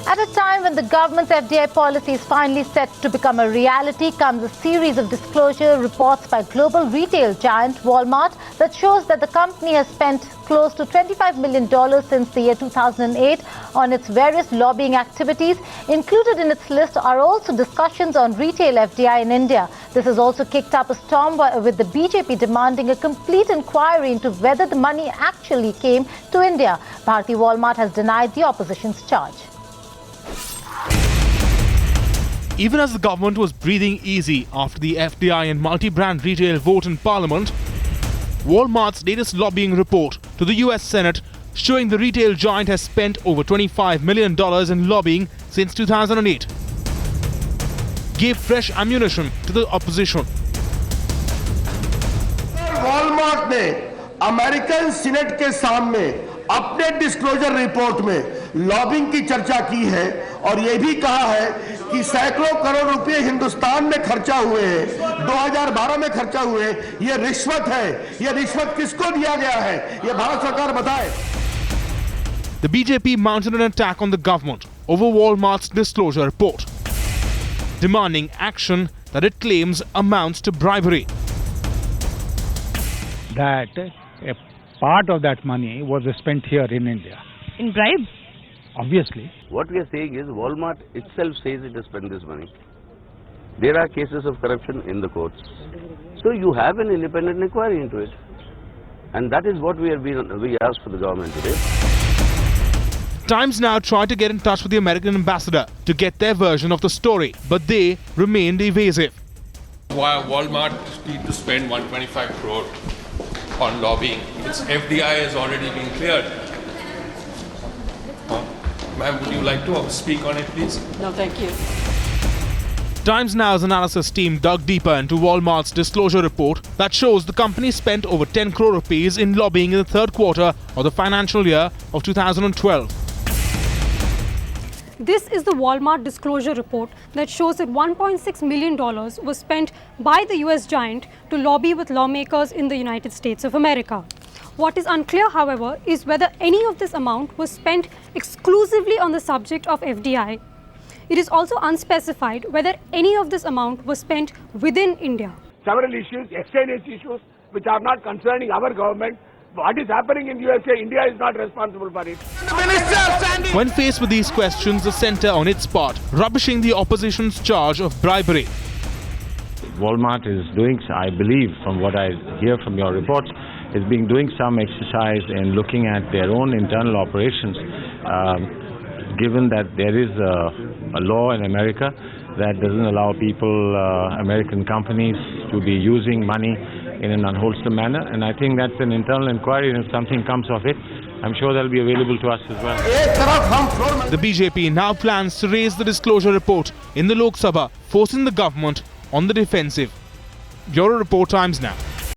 At a time when the government's FDI policy is finally set to become a reality, comes a series of disclosure reports by global retail giant Walmart that shows that the company has spent close to $25 million since the year 2008 on its various lobbying activities. Included in its list are also discussions on retail FDI in India. This has also kicked up a storm with the BJP demanding a complete inquiry into whether the money actually came to India. Bharti Walmart has denied the opposition's charge. Even as the government was breathing easy after the FDI and multi-brand retail vote in Parliament, Walmart's latest lobbying report to the US Senate showing the retail giant has spent over $25 million in lobbying since 2008 gave fresh ammunition to the opposition. Walmart ने American senate के सामने अपने disclosure report में lobbying की चर्चा की है और यह भी कहा है कि सैकड़ों करोड़ रुपए हिंदुस्तान में खर्चा हुए हैं, 2012 में खर्चा हुए हैं। यह रिश्वत है। यह रिश्वत किसको दिया गया है, यह भारत सरकार बताए। The BJP mounted an attack on the government over Walmart's disclosure report, demanding action that it claims amounts to bribery. That a part of that money was spent here in India. In bribe? Obviously. What we are saying is Walmart itself says it has spent this money. There are cases of corruption in the courts. So you have an independent inquiry into it. And that is what we asked for the government today. Times now tried to get in touch with the American ambassador to get their version of the story, but they remained evasive. Why Walmart need to spend 125 crore on lobbying? Its FDI has already been cleared. Ma'am, would you like to speak on it, please? No, thank you. Times Now's analysis team dug deeper into Walmart's disclosure report that shows the company spent over 10 crore rupees in lobbying in the third quarter of the financial year of 2012. This is the Walmart disclosure report that shows that $1.6 million was spent by the US giant to lobby with lawmakers in the United States of America. What is unclear, however, is whether any of this amount was spent exclusively on the subject of FDI. It is also unspecified whether any of this amount was spent within India. Several issues, extraneous issues, which are not concerning our government. What is happening in USA, India is not responsible for it. When faced with these questions, the centre on its part, rubbishing the opposition's charge of bribery. Walmart is doing, I believe, from what I hear from your reports, is doing some exercise in looking at their own internal operations, given that there is a law in America that doesn't allow people, American companies, to be using money in an unwholesome manner, and I think that's an internal inquiry, and if something comes of it, I'm sure that'll be available to us as well. The BJP now plans to raise the disclosure report in the Lok Sabha, forcing the government on the defensive. Bureau Report, Times Now.